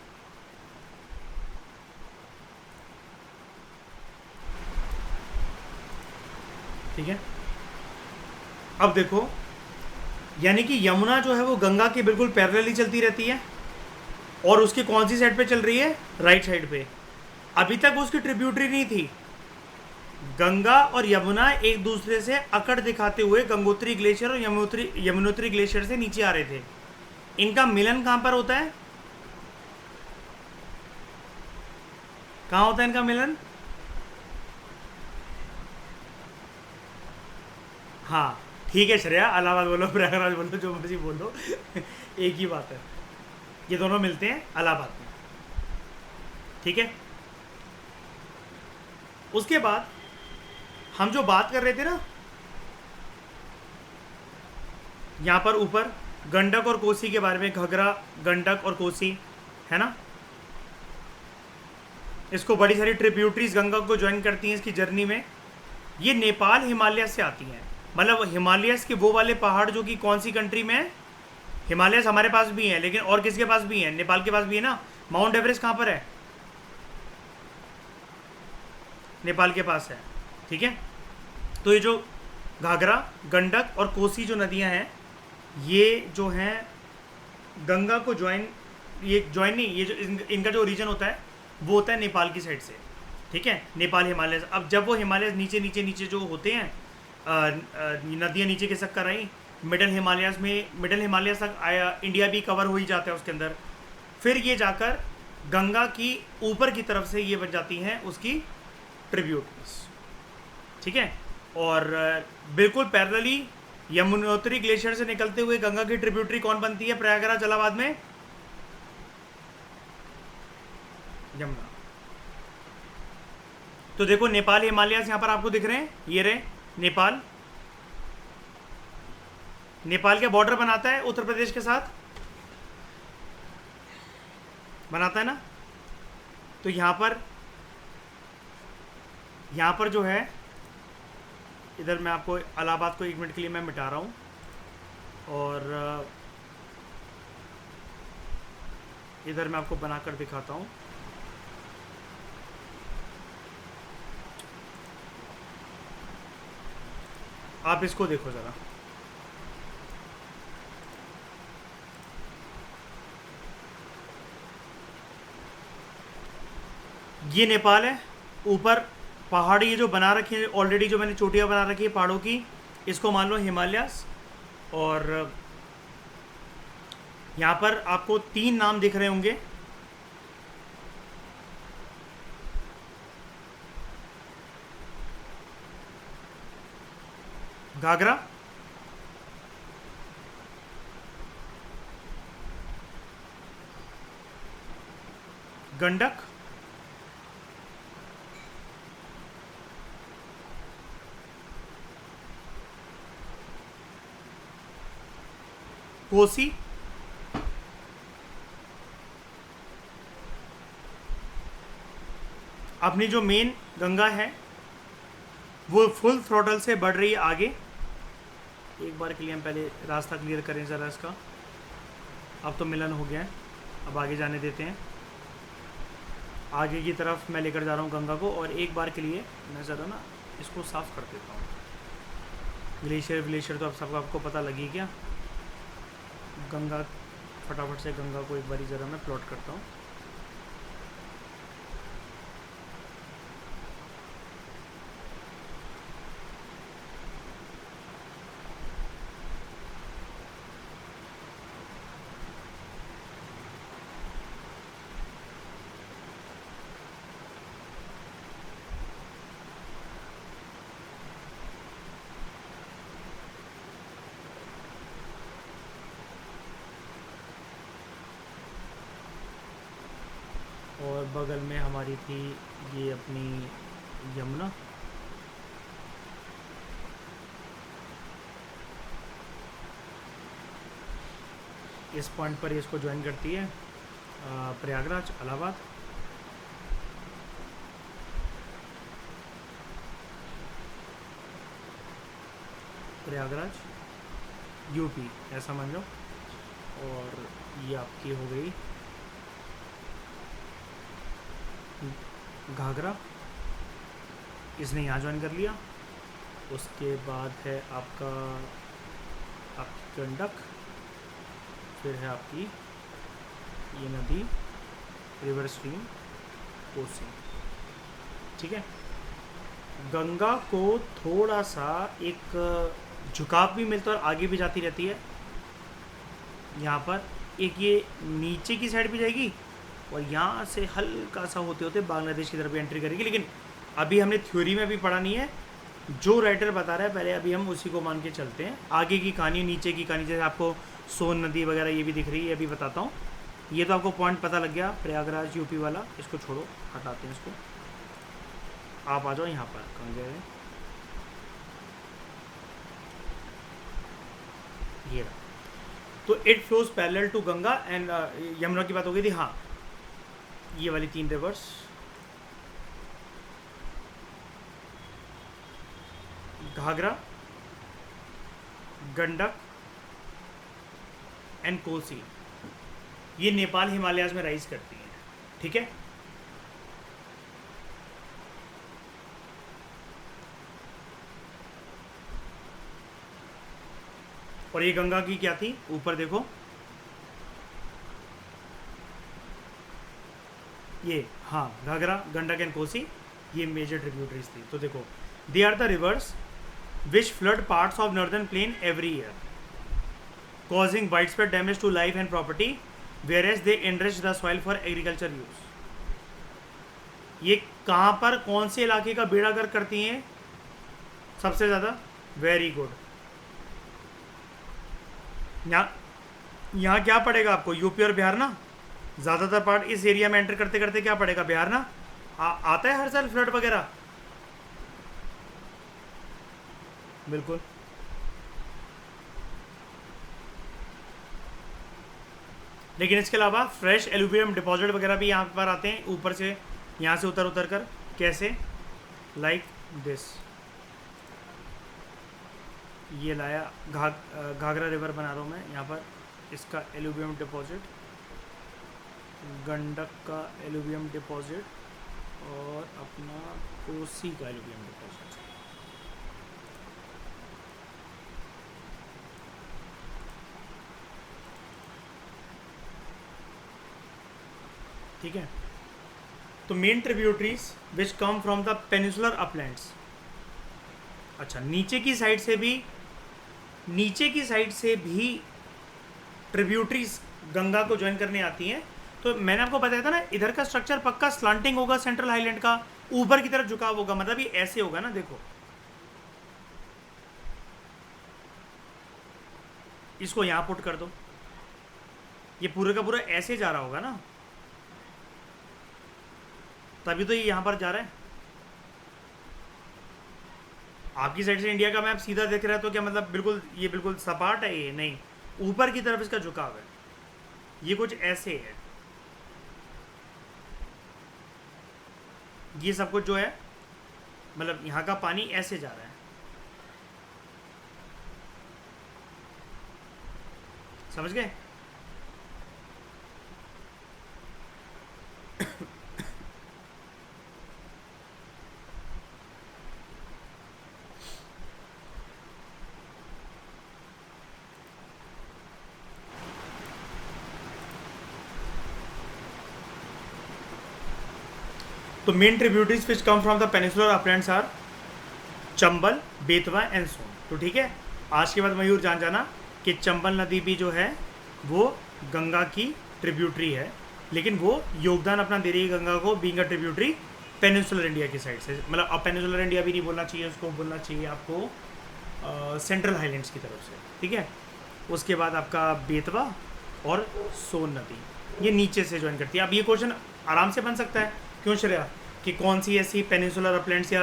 ठीक है, अब देखो, यानी कि यमुना जो है वो गंगा के बिल्कुल पैरेलली चलती रहती है और उसकी कौन सी साइड पे चल रही है, राइट साइड पे। अभी तक वो उसकी ट्रिब्यूटरी नहीं थी। गंगा और यमुना एक दूसरे से अकड़ दिखाते हुए गंगोत्री ग्लेशियर और यमुनोत्री ग्लेशियर से नीचे आ रहे थे। इनका मिलन कहां पर होता है, कहां होता है इनका मिलन? हाँ ठीक है श्रेया, इलाहाबाद बोलो, प्रयागराज बोलो, जो मर्जी बोलो एक ही बात है, ये दोनों मिलते हैं इलाहाबाद में। ठीक है, उसके बाद हम जो बात कर रहे थे ना, यहाँ पर ऊपर गंडक और कोसी के बारे में, घघरा, गंडक और कोसी है ना, इसको बड़ी सारी ट्रिब्यूटरीज गंगा को ज्वाइन करती हैं इसकी जर्नी में। ये नेपाल हिमालय से आती हैं, मतलब हिमालयस के वो वाले पहाड़ जो कि कौन सी कंट्री में है, हिमालयस हमारे पास भी हैं लेकिन और किसके पास भी हैं, नेपाल के पास भी है ना। माउंट एवरेस्ट कहाँ पर है, नेपाल के पास है। ठीक है, तो ये जो घाघरा, गंडक और कोसी जो नदियां हैं, ये जो हैं गंगा को ज्वाइन नहीं, ये जो इनका जो रीजन होता है वो होता है नेपाल की साइड से। ठीक है, नेपाल हिमालय। अब जब वो हिमालय नीचे नीचे नीचे जो होते हैं, नदियाँ नीचे खिसक कर आई, मिडल हिमालयस तक आया, इंडिया भी कवर हो ही जाता है उसके अंदर। फिर ये जाकर गंगा की ऊपर की तरफ से ये बन जाती हैं उसकी ट्रिब्यूटरीज। ठीक है, और बिल्कुल पैरेलली यमुनोत्री ग्लेशियर से निकलते हुए गंगा की ट्रिब्यूटरी कौन बनती है प्रयागराज इलाहाबाद में, यमुना। तो देखो नेपाल हिमालयस यहाँ पर आपको दिख रहे हैं, ये रहे नेपाल। नेपाल का बॉर्डर बनाता है उत्तर प्रदेश के साथ, बनाता है ना। तो यहाँ पर जो है, इधर मैं आपको इलाहाबाद को 1 मिनट के लिए मैं मिटा रहा हूँ, और इधर मैं आपको बनाकर दिखाता हूँ। आप इसको देखो ज़रा, ये नेपाल है। ऊपर पहाड़ी ये जो बना रखी है ऑलरेडी, जो मैंने चोटियाँ बना रखी है पहाड़ों की, इसको मान लो हिमालयस। और यहाँ पर आपको 3 नाम दिख रहे होंगे, घाघरा, गंडक, कोसी, अपनी जो मेन गंगा है वो फुल थ्रोटल से बढ़ रही है आगे। एक बार के लिए हम पहले रास्ता क्लियर करें ज़रा इसका। अब तो मिलन हो गया है, अब आगे जाने देते हैं। आगे की तरफ मैं लेकर जा रहा हूँ गंगा को, और एक बार के लिए मैं ज़रा ना इसको साफ़ कर देता हूँ। ग्लेशियर विलेशियर तो अब सबको आपको पता लगी क्या। गंगा, फटाफट से गंगा को एक बारी ज़रा मैं प्लॉट करता हूँ। और बगल में हमारी थी ये अपनी यमुना। इस पॉइंट पर ये इसको ज्वाइन करती है प्रयागराज, इलाहाबाद। प्रयागराज यूपी ऐसा मान लो। और ये आपकी हो गई घाघरा, इसने यहाँ ज्वाइन कर लिया। उसके बाद है आपका आपकी गंडक, फिर है आपकी ये नदी रिवर स्ट्रीम कोसी। ठीक है, गंगा को थोड़ा सा एक झुकाव भी मिलता है और आगे भी जाती रहती है। यहाँ पर एक ये नीचे की साइड भी जाएगी और यहाँ से हल्का सा होते होते बांग्लादेश की तरफ एंट्री करेगी। लेकिन अभी हमने थ्योरी में भी पढ़ा नहीं है, जो राइटर बता रहा है पहले अभी हम उसी को मान के चलते हैं। आगे की कहानी, नीचे की कहानी, जैसे आपको सोन नदी वगैरह ये भी दिख रही है, अभी बताता हूँ। ये तो आपको पॉइंट पता लग गया, प्रयागराज यूपी वाला। इसको छोड़ो, हटाते हैं इसको। आप आ जाओ यहाँ पर, कहाँ गए ये रहा। तो it flows parallel to Ganga and Yamuna की बात हो गई थी। हाँ, ये वाली 3 रिवर्स, घाघरा, गंडक एंड कोसी, ये नेपाल हिमालयाज में राइज करती हैं। ठीक है, और ये गंगा की क्या थी, ऊपर देखो ये, हाँ, घाघरा, गंडक एंड कोसी, ये मेजर ट्रिब्यूटरीज थी। तो देखो, they are the rivers which flood parts of northern plain every year, causing widespread damage to life and property, whereas they enrich the soil for agriculture use. ये कहाँ पर कौन से इलाके का बेड़ा गर्क करती हैं सबसे ज़्यादा? Very good. यहाँ क्या पड़ेगा आपको? यूपी और बिहार ना, ज़्यादातर पार्ट इस एरिया में एंटर करते करते क्या पड़ेगा? बिहार ना। आता है हर साल फ्लड वगैरह? बिल्कुल। लेकिन इसके अलावा फ्रेश एल्यूवियम डिपॉजिट वगैरह भी यहाँ पर आते हैं ऊपर से, यहाँ से उतर उतर कर। कैसे? Like this. ये लाया घाघरा रिवर बना रहा हूँ मैं यहाँ पर, इसका एल्यूवियम डिपॉजिट, गंडक का एल्यूवियम डिपॉजिट और अपना कोसी का एल्यूवियम डिपॉजिट। ठीक है, तो main tributaries which come from the peninsular Uplands. अच्छा, नीचे की साइड से भी ट्रिब्यूटरीज गंगा को ज्वाइन करने आती हैं। तो मैंने आपको बताया था ना, इधर का स्ट्रक्चर पक्का स्लांटिंग होगा, सेंट्रल हाईलैंड का ऊपर की तरफ झुकाव होगा, मतलब ये ऐसे होगा ना। देखो, इसको यहां पुट कर दो, ये पूरे का पूरा ऐसे जा रहा होगा ना, तभी तो ये यहां पर जा रहा है। आपकी साइड से इंडिया का मैप सीधा दिख रहा है तो क्या मतलब बिल्कुल ये बिल्कुल सपाट है? ये नहीं, ऊपर की तरफ इसका झुकाव है। ये कुछ ऐसे है, ये सब कुछ जो है, मतलब यहाँ का पानी ऐसे जा रहा है, समझ गए? तो main tributaries which come from the peninsular uplands are Chambal, Betwa and Son. तो ठीक है, आज के बाद मयूर जान जाना कि चंबल नदी भी जो है वो गंगा की ट्रिब्यूटरी है, लेकिन वो योगदान अपना दे रही है गंगा को being a tributary peninsular India की साइड से। मतलब अब पेनिनसुलर इंडिया भी नहीं बोलना चाहिए, उसको बोलना चाहिए आपको सेंट्रल हाईलैंड्स की तरफ से। ठीक है, उसके बाद आपका बेतवा और सोन नदी ये नीचे से ज्वाइन करती है। अब ये क्वेश्चन आराम से बन सकता है, क्यों श्रेया, कि कौन सी ऐसी पेनिनसुलर अपलैंड्स या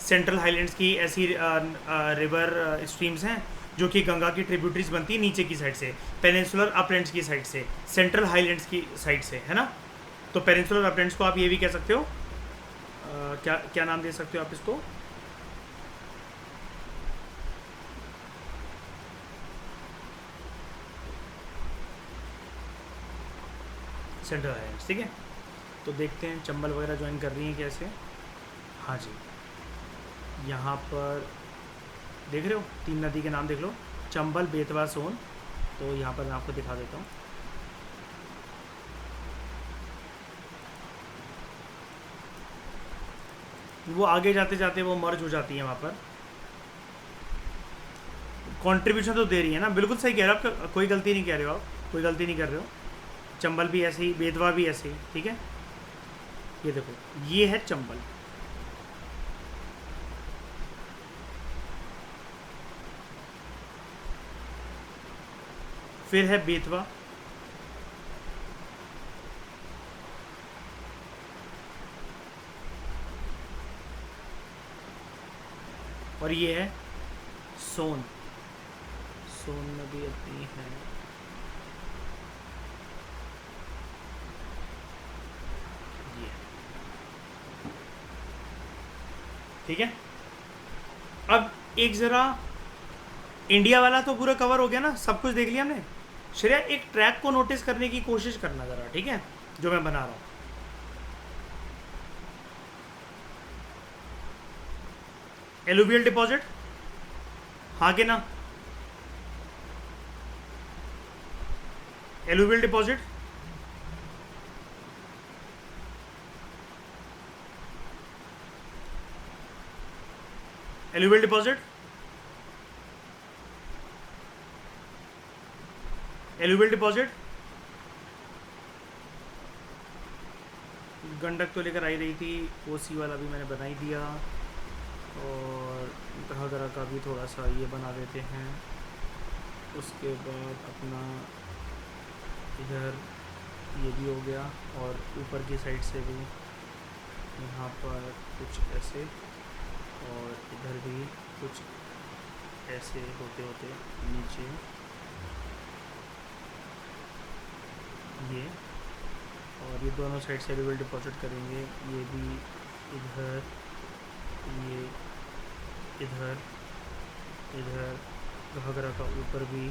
सेंट्रल हाईलैंड्स की ऐसी रिवर स्ट्रीम्स हैं जो कि गंगा की ट्रिब्यूटरीज बनती है नीचे की साइड से, पेनिनसुलर अपलैंड्स की साइड से, सेंट्रल हाईलैंड्स की साइड से, है ना। तो पेनिनसुलर अपलैंड्स को आप ये भी कह सकते हो, क्या क्या नाम दे सकते हो आप इसको, सेंट्रल हाईलैंड्स। ठीक है, तो देखते हैं चंबल वगैरह ज्वाइन कर रही हैं कैसे। हाँ जी, यहाँ पर देख रहे हो 3 नदी के नाम देख लो, चंबल, बेतवा, सोन। तो यहाँ पर मैं आपको दिखा देता हूँ। वो आगे जाते जाते वो मर्ज हो जाती है वहाँ पर। कंट्रीब्यूशन तो दे रही है ना, बिल्कुल सही कह रहे हो आप, कोई गलती नहीं कह रहे हो आप, कोई गलती नहीं कर रहे हो। चंबल भी ऐसे ही, बेतवा भी ऐसे ही। ठीक है, ये देखो ये है चंबल, फिर है बेतवा, और ये है सोन। सोन नदी अपनी है, ये। ठीक है, अब एक ज़रा इंडिया वाला तो पूरा कवर हो गया ना, सब कुछ देख लिया हमने। श्रेया एक ट्रैक को नोटिस करने की कोशिश करना ज़रा, ठीक है, जो मैं बना रहा हूँ। एलुवियल डिपॉजिट, हाँ कि ना, alluvial deposit, alluvial deposit, alluvial deposit. Gandak तो लेकर आई रही थी, कोसी वाला भी मैंने बना ही दिया, और घाघरा का भी थोड़ा सा ये बना देते हैं। उसके बाद अपना इधर ये भी हो गया, और ऊपर की साइड से भी यहाँ पर कुछ ऐसे, और इधर भी कुछ ऐसे होते होते नीचे ये, और ये दोनों साइड से एलुवियल डिपॉजिट करेंगे। ये भी इधर, ये इधर, इधर घाघरा का ऊपर भी,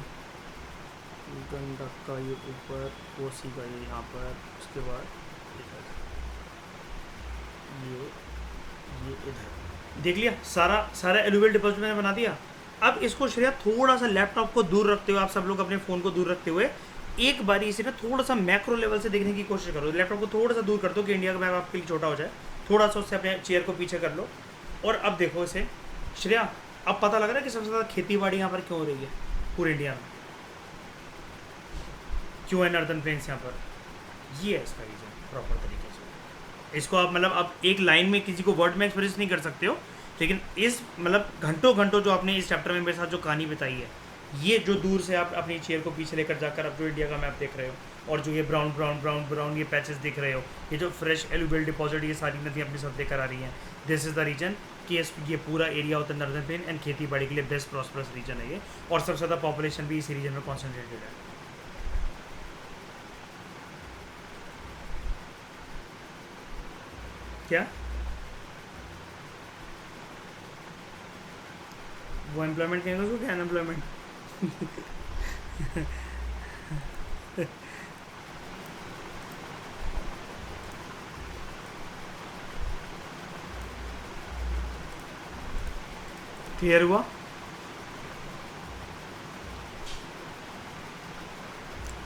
गंडक का ये ऊपर, कोसी का ये यहाँ पर, उसके बाद इधर ये इधर। देख लिया, सारा एलुवियल डिपॉजिट मैंने बना दिया। अब इसको श्रेया थोड़ा सा लैपटॉप को दूर रखते हुए, आप सब लोग अपने फ़ोन को दूर रखते हुए एक बारी इसे ना थोड़ा सा मैक्रो लेवल से देखने की कोशिश करो। लैपटॉप को थोड़ा सा दूर कर दो कि इंडिया का मैप आपके लिए छोटा हो जाए, थोड़ा सा उससे अपने चेयर को पीछे कर लो। और अब देखो इसे श्रेया, अब पता लग रहा है कि सबसे ज़्यादा खेती बाड़ी यहाँ पर क्यों हो रही है पूरे इंडिया में, क्यों है नॉर्दर्न प्लेन्स यहाँ पर। ये है इसका रीज़न प्रॉपर तरीके से। इसको आप मतलब अब एक लाइन में किसी को वर्ड में एक्सप्रेस नहीं कर सकते हो, लेकिन इस मतलब घंटों घंटों जो आपने इस चैप्टर में मेरे साथ जो कहानी बताई है, ये जो दूर से आप अपनी चेयर को पीछे लेकर जाकर अब जो इंडिया का मैप देख रहे हो, और जो ये ब्राउन ब्राउन ब्राउन ब्राउन ये पैचेस दिख रहे हो, ये जो फ्रेश एलुवियल डिपॉजिट ये सारी नदियाँ अपने साथ लेकर आ रही हैं, दिस इज़ द रीजन कि ये पूरा एरिया होता है नॉर्दर्न प्लेन, एंड खेती बाड़ी के लिए बेस्ट प्रॉस्परस रीजन है ये, और सबसे ज़्यादा पॉपुलेशन भी इसी रीजन में कॉन्सेंट्रेटेड है। क्या वो एम्प्लॉयमेंट कहेंगे उसको, क्या अनएम्प्लॉयमेंट? क्लियर हुआ?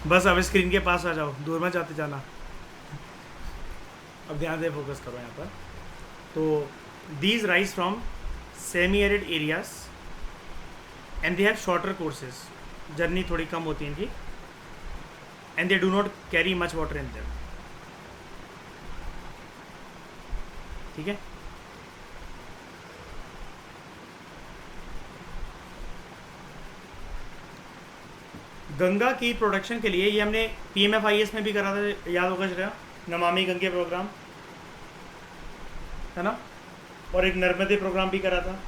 बस अब स्क्रीन के पास आ जाओ, दूर में जाते जाना। अब ध्यान से फोकस करो यहाँ पर। तो these rise from semi-arid areas and they have shorter courses, journey थोड़ी कम होती है इनकी, and they do not carry much water in them. ठीक है, गंगा की प्रोडक्शन के लिए ये हमने PMFIS में भी करा था, याद होगा जरा, नमामि गंगे प्रोग्राम है ना, और एक नर्मदे प्रोग्राम भी करा था।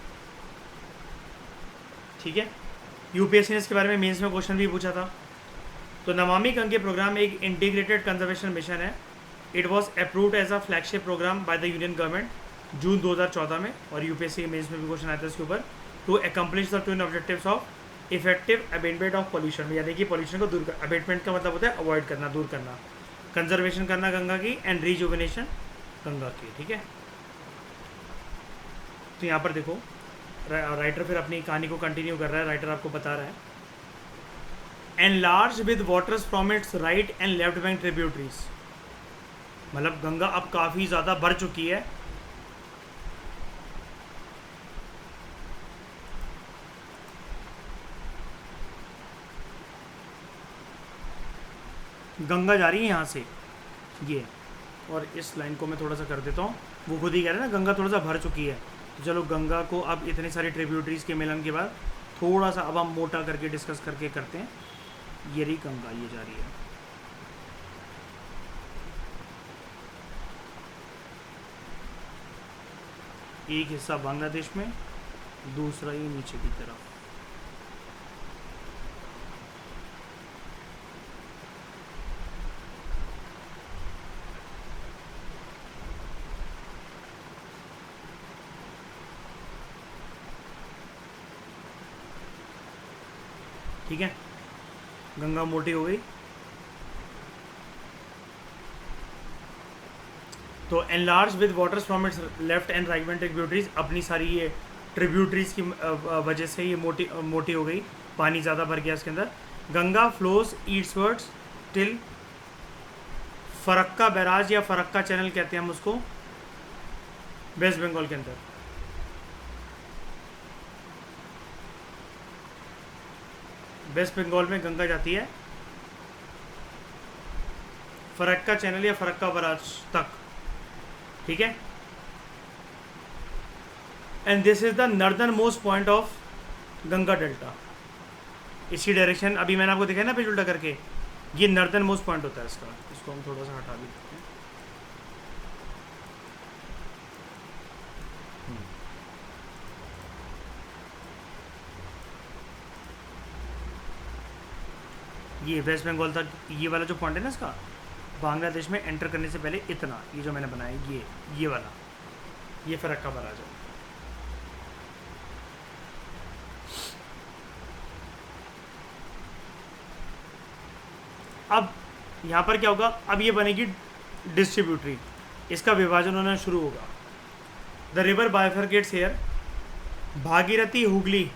ठीक है, यूपीएससी ने इसके बारे में मेंस में क्वेश्चन भी पूछा था। तो नमामि गंगे प्रोग्राम एक इंटीग्रेटेड कंजर्वेशन मिशन है। It was approved as a flagship programme by the union government June 2014 में, और यूपीएससी मेंस में भी क्वेश्चन आया था इसके ऊपर, to accomplish the twin objectives of effective abatement of pollution, यानी कि पॉल्यूशन को दूर कर, अबेटमेंट का मतलब होता है अवॉइड करना, दूर करना, कंजर्वेशन करना गंगा की, एंड रिजुविनेशन गंगा की। ठीक है, तो यहाँ पर देखो राइटर फिर अपनी कहानी को कंटिन्यू कर रहा है। राइटर आपको बता रहा है, enlarge with waters from its right and left bank tributaries, मतलब गंगा अब काफ़ी ज़्यादा बढ़ चुकी है। गंगा जा रही है यहाँ से ये, और इस लाइन को मैं थोड़ा सा कर देता हूँ, वो खुद ही कह रहे हैं ना गंगा थोड़ा सा भर चुकी है। तो चलो गंगा को अब इतनी सारी ट्रिब्यूटरीज के मिलन के बाद थोड़ा सा अब हम मोटा करके डिस्कस करके करते हैं। ये रही गंगा, ये जा रही है। एक हिस्सा बांग्लादेश में, दूसरा ये नीचे की तरफ। ठीक है, गंगा मोटी हो गई। तो enlarge with waters from its left and right bank tributaries, अपनी सारी ये ट्रिब्यूटरीज की वजह से ये मोटी हो गई, पानी ज़्यादा भर गया इसके अंदर। Ganga flows eastwards till Farakka barrage, या फरक्का चैनल कहते हैं हम उसको, वेस्ट बंगाल के अंदर। वेस्ट बंगाल में गंगा जाती है फरक्का चैनल या फरक्का बैराज तक। ठीक है, and this is the northern most point of Ganga delta. इसी डायरेक्शन अभी मैंने आपको दिखाया ना पेज उल्टा करके, ये नॉर्दर्न मोस्ट पॉइंट होता है इसका। इसको हम थोड़ा सा हटा भी देते हैं। ये वेस्ट बंगाल तक, ये वाला जो पॉइंट है ना इसका, बांग्लादेश में एंटर करने से पहले इतना, ये जो मैंने बनाया ये वाला, ये फरक्का बैराज है। अब यहाँ पर क्या होगा, अब ये बनेगी डिस्ट्रीब्यूटरी, इसका विभाजन होना शुरू होगा। The river bifurcates here, Bhagirathi Hooghly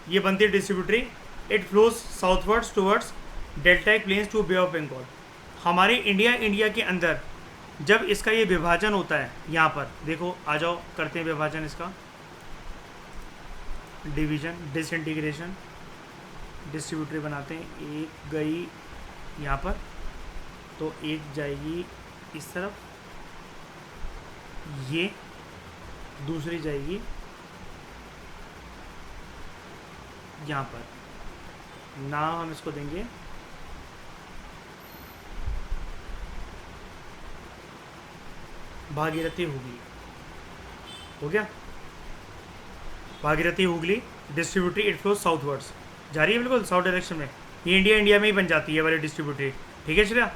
ये बनती है distributary. It flows southwards towards deltaic plains to bay of Bengal. हमारे इंडिया के अंदर जब इसका ये विभाजन होता है, यहाँ पर देखो आ जाओ, करते हैं विभाजन इसका, डिवीजन, डिसइंटीग्रेशन, डिस्ट्रीब्यूटरी बनाते हैं। एक गई यहाँ पर, तो एक जाएगी इस तरफ, ये दूसरी जाएगी यहाँ पर। नाम हम इसको देंगे भागीरथी हुगली। हो गया, Bhagirathi Hooghly distributary, it flows southwards, जा रही है बिल्कुल साउथ डायरेक्शन में। ये इंडिया में ही बन जाती है वाली डिस्ट्रीब्यूटरी। ठीक है श्रेया,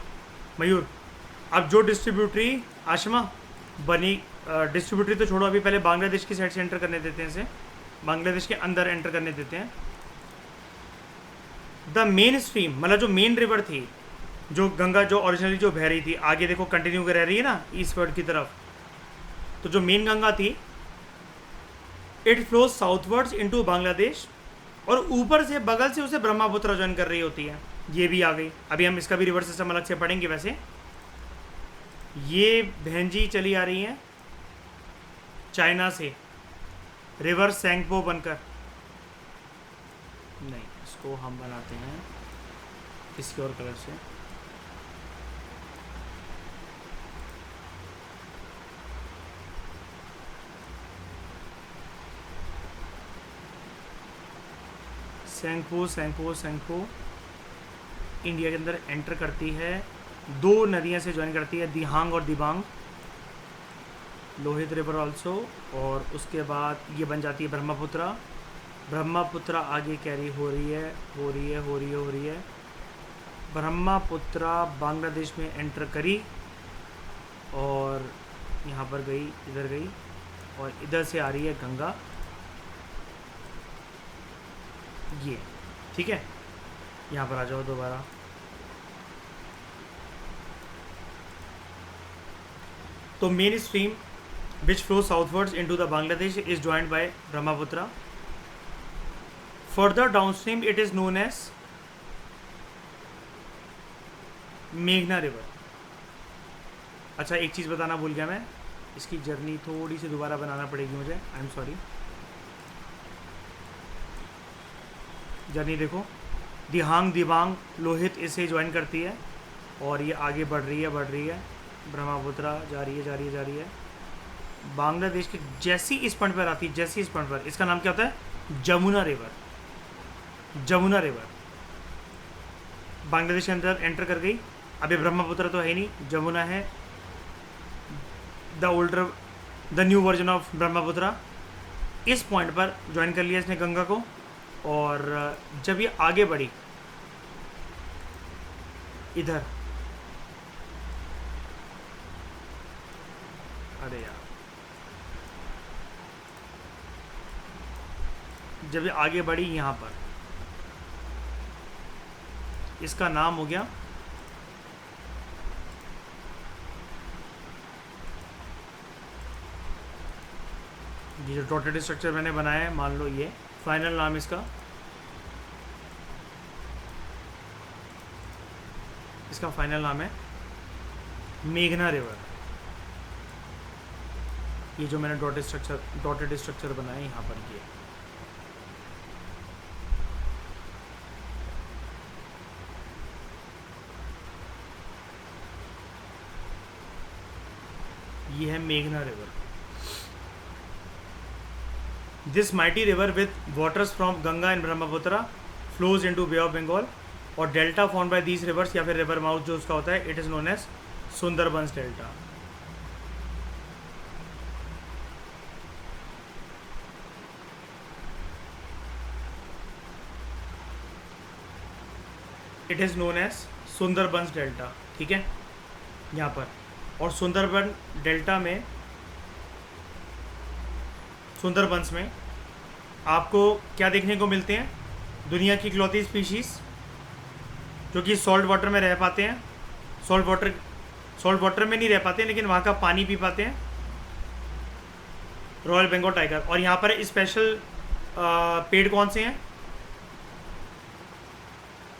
मयूर। अब जो डिस्ट्रीब्यूटरी आशमा बनी, डिस्ट्रीब्यूटरी तो छोड़ो, अभी पहले बांग्लादेश की साइड से एंटर करने देते हैं इसे, बांग्लादेश के अंदर एंटर करने देते हैं। द मेन स्ट्रीम, मतलब जो मेन रिवर थी, जो गंगा जो ओरिजिनली जो बह रही थी, आगे देखो कंटिन्यू कर रह रही है ना ईस्टवर्ड की तरफ, तो जो मेन गंगा थी, it flows southwards into Bangladesh, और ऊपर से बगल से उसे ब्रह्मपुत्र ज्वाइन कर रही होती है। ये भी आ गई, अभी हम इसका भी रिवर सिस्टम अलग से पढ़ेंगे वैसे। ये बहन जी चली आ रही हैं चाइना से, रिवर सेंगपो बनकर। नहीं, इसको हम बनाते हैं किसी और कलर से। सेंगपो सेंगपो सेंगपो इंडिया के अंदर एंटर करती है, 2 नदियां से ज्वाइन करती है, दिहांग और दिबांग, लोहित रिवर ऑल्सो। और उसके बाद ये बन जाती है ब्रह्मपुत्रा। ब्रह्मपुत्रा आगे कैरी हो रही है, हो रही है, हो रही है, हो रही है। ब्रह्मपुत्रा बांग्लादेश में एंटर करी और यहाँ पर गई, इधर गई, और इधर से आ रही है गंगा, ये ठीक है। यहाँ पर आ जाओ दोबारा। तो main stream which flows southwards into the Bangladesh is joined by Brahmaputra. Further downstream it is known as मेघना रिवर। अच्छा, एक चीज़ बताना भूल गया मैं, इसकी जर्नी थोड़ी सी दोबारा बनाना पड़ेगी मुझे, आई एम सॉरी। जर्नी देखो, दिहांग दिबांग लोहित इसे ज्वाइन करती है और ये आगे बढ़ रही है, बढ़ रही है, ब्रह्मपुत्रा जा रही है, जा रही है, जा रही है। बांग्लादेश के जैसी इस पॉइंट पर आती है, जैसी इस पॉइंट पर, इसका नाम क्या होता है? जमुना रिवर। जमुना रिवर बांग्लादेश के अंदर एंटर कर गई। अभी ब्रह्मपुत्र तो है नहीं, जमुना है, the new version of Brahmaputra. इस पॉइंट पर ज्वाइन कर लिया इसने गंगा को, और जब ये आगे बढ़ी इधर, अरे यार, जब ये आगे बढ़ी यहाँ पर, इसका नाम हो गया ये जो डॉटेड स्ट्रक्चर मैंने बनाया है, मान लो ये फाइनल नाम इसका, इसका फाइनल नाम है मेघना रिवर। ये जो मैंने डॉटेड स्ट्रक्चर बनाया है यहाँ पर, ये है मेघना river. This mighty river with waters from Ganga and Brahmaputra flows into bay of Bengal, और delta form by these rivers, या फिर रिवर माउथ जो उसका होता है, it is known as Sundarbans delta. It is known as Sundarbans delta, ठीक है, यहाँ पर। और सुंदरबन डेल्टा में, सुंदरबंस में आपको क्या देखने को मिलते हैं? दुनिया की इकलौती स्पीशीज़ जो कि सॉल्ट वाटर में रह पाते हैं, सॉल्ट वाटर में नहीं रह पाते, लेकिन वहाँ का पानी पी पाते हैं, रॉयल बंगाल टाइगर। और यहाँ पर स्पेशल पेड़ कौन से हैं?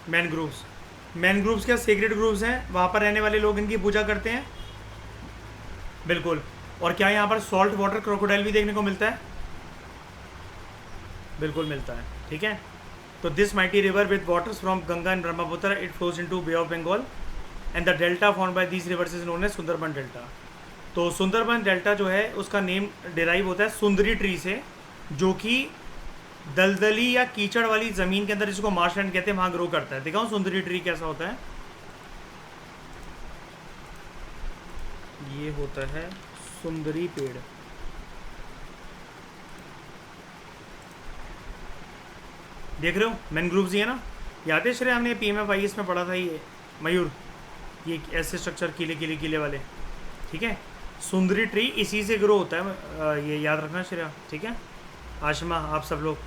मैनग्रोव्स। मैनग्रोव्स क्या सेक्रेड ग्रोव्स हैं, वहाँ पर रहने वाले लोग इनकी पूजा करते हैं, बिल्कुल। और क्या यहाँ पर सॉल्ट वाटर क्रोकोडाइल भी देखने को मिलता है? बिल्कुल मिलता है, ठीक है। तो this mighty river with waters from Ganga and Brahmaputra, it flows into bay of Bengal and the delta formed by these rivers is known as Sundarban delta. तो सुंदरबन डेल्टा जो है उसका नेम डिराइव होता है सुंदरी ट्री से, जो कि दलदली या कीचड़ वाली ज़मीन के अंदर, जिसको मार्शलैंड कहते हैं, वहाँ ग्रो करता है। दिखाऊँ सुंदरी ट्री कैसा होता है? ये होता है सुंदरी पेड़। देख रहे हो, मैनग्रोव्स ही है ना, याद है श्रेय, हमने PMFIS में पढ़ा था ये मयूर, ये ऐसे स्ट्रक्चर किले वाले, ठीक है। सुंदरी ट्री इसी से ग्रो होता है, ये याद रखना श्रेया, ठीक है। आशमा, आप सब लोग,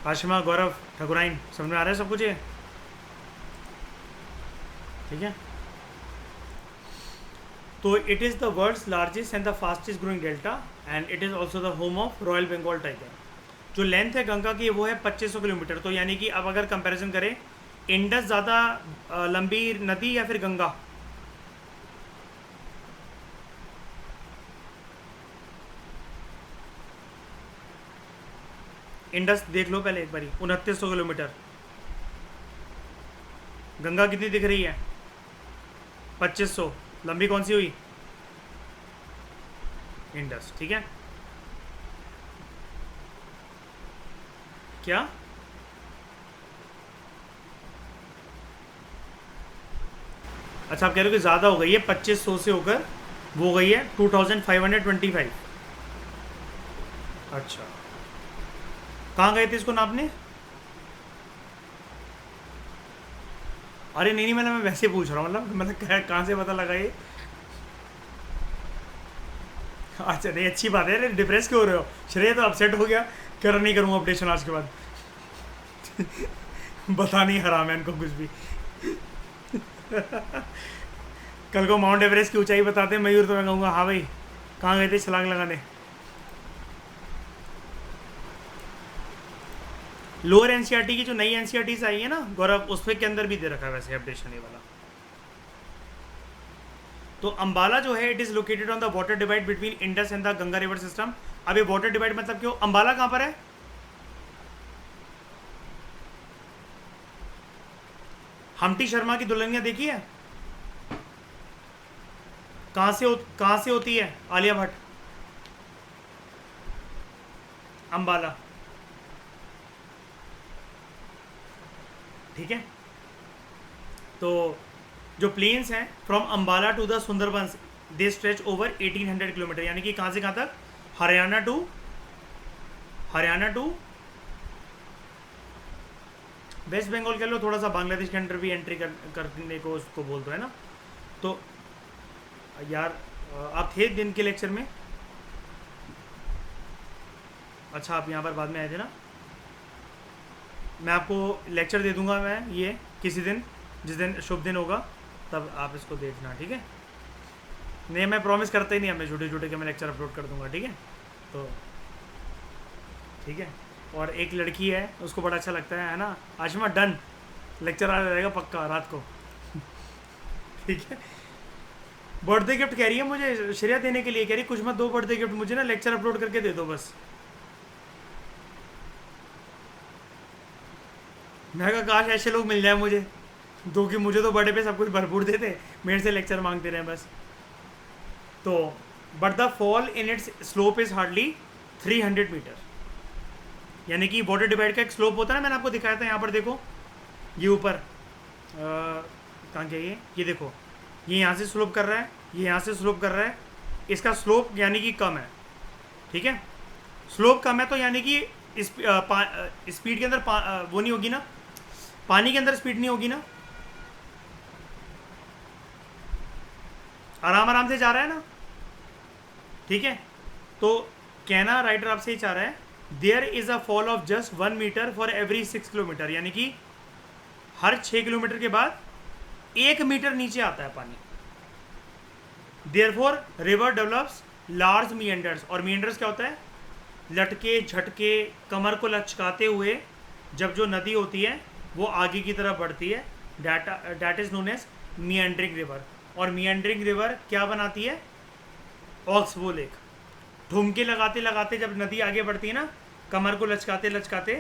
आशमा, गौरव, ठकुराइन, समझ में आ रहा है सब कुछ ये, ठीक है। तो it is the world's largest and the fastest growing delta and it is also the home of royal Bengal tiger. जो लेंथ है गंगा की वो है 2500 किलोमीटर। तो यानी कि अब अगर कंपैरिजन करें इंडस ज़्यादा लंबी नदी या फिर गंगा? इंडस देख लो पहले एक बारी, 2900 किलोमीटर। गंगा कितनी दिख रही है? 2500। लंबी कौन सी हुई? इंडस। ठीक है, क्या? अच्छा, आप कह रहे हो कि ज़्यादा हो गई है, 2500 से होकर वो गई है 2525। अच्छा, कहाँ गए थे इसको नापने? अरे नहीं नहीं, मैं वैसे पूछ रहा हूँ, मतलब कहाँ से पता लगा ये? अच्छा नहीं, अच्छी बात है। डिप्रेस क्यों हो रहे हो? श्रेय तो अपसेट हो गया, कर नहीं करूँगा अपडेशन आज के बाद। बता नहीं, हराम है इनको कुछ भी। कल को माउंट एवरेस्ट की ऊंचाई बताते मयूर, तो मैं कहूँगा हाँ भाई, कहाँ गए थे छलांग लगाने? लोअर एनसीईआरटी की जो नई एनसीईआरटी आई है ना गौरव, उसके के अंदर भी दे रखा है वैसे अपडेशन ये वाला। तो अंबाला जो है, it is located on the water divide between Indus and the Ganga river system. अब ये वाटर डिवाइड मतलब क्यों? अंबाला कहाँ पर है? हम्टी शर्मा की दुल्हनिया देखी है? कहाँ से होती है आलिया भट्ट? अंबाला। ठीक है, तो जो प्लेन्स हैं from Ambala to the Sundarbans, they stretch over 1800 kilometre. यानी कि कहाँ से कहाँ तक? हरियाणा टू वेस्ट बंगाल कह लो, थोड़ा सा बांग्लादेश के अंडर भी एंट्री करने को उसको बोल दो, है ना? तो यार, आप थे दिन के लेक्चर में? अच्छा, आप यहाँ पर बाद में आए थे ना? मैं आपको लेक्चर दे दूंगा मैं ये किसी दिन, जिस दिन शुभ दिन होगा तब आप इसको देखना, ठीक है? नहीं, मैं प्रॉमिस करता ही नहीं, मैं झूठे झूठे के मैं लेक्चर अपलोड कर दूंगा, ठीक है? तो ठीक है। और एक लड़की है, उसको बड़ा अच्छा लगता है ना? आशिमा, डन, लेक्चर आ जाएगा पक्का रात को। ठीक है। बर्थडे गिफ्ट कह रही है मुझे श्रेया देने के लिए, कह रही कुछ मत दो बर्थडे गिफ्ट, मुझे ना लेक्चर अपलोड करके दे दो बस। मैं कहा काश ऐसे लोग मिल जाए मुझे, दो कि मुझे तो बर्थडे पे सब कुछ भरपूर देते, मेरे से लेक्चर मांगते रहे बस। तो but the fall in its slope is hardly 300 metre. यानी कि वाटर डिवाइड का एक स्लोप होता है ना, मैंने आपको दिखाया था, यहाँ पर देखो, ये ऊपर कहाँ क्या ये देखो, ये यहाँ से स्लोप कर रहा है, ये यहाँ से स्लोप कर रहा है, इसका स्लोप यानी कि कम है। ठीक है, स्लोप कम है तो यानी कि स्पीड के अंदर वो नहीं होगी ना, पानी के अंदर स्पीड नहीं होगी ना, आराम आराम से जा रहा है ना। ठीक है, तो कहना राइटर आपसे ही चाह रहा है, there is a fall of just 1 metre for every 6 kilometre. यानी कि हर 6 किलोमीटर के बाद 1 मीटर नीचे आता है पानी। Therefore river develops large meanders. और मीएंडर्स क्या होता है? लटके झटके, कमर को लचकाते हुए जब जो नदी होती है वो आगे की तरफ बढ़ती है, that is known as meandering river. और मीएंडरिंग रिवर क्या बनाती है? Oxbow lake. ठुमके लगाते लगाते जब नदी आगे बढ़ती है ना, कमर को लचकाते लचकाते,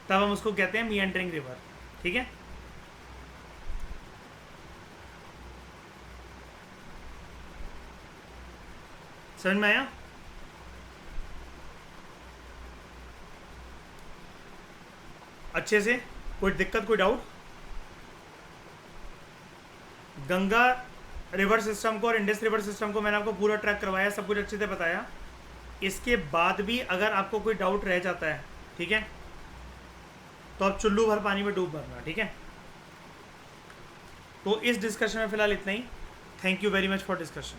तब हम उसको कहते हैं मीएंडरिंग रिवर। ठीक है, समझ में आया? अच्छे से? कोई दिक्कत, कोई डाउट? गंगा रिवर सिस्टम को और इंडस रिवर सिस्टम को मैंने आपको पूरा ट्रैक करवाया, सब कुछ अच्छे से बताया। इसके बाद भी अगर आपको कोई डाउट रह जाता है, ठीक है, तो आप चुल्लू भर पानी में डूब मरना। ठीक है, तो इस डिस्कशन में फिलहाल इतना ही। Thank you very much for discussion.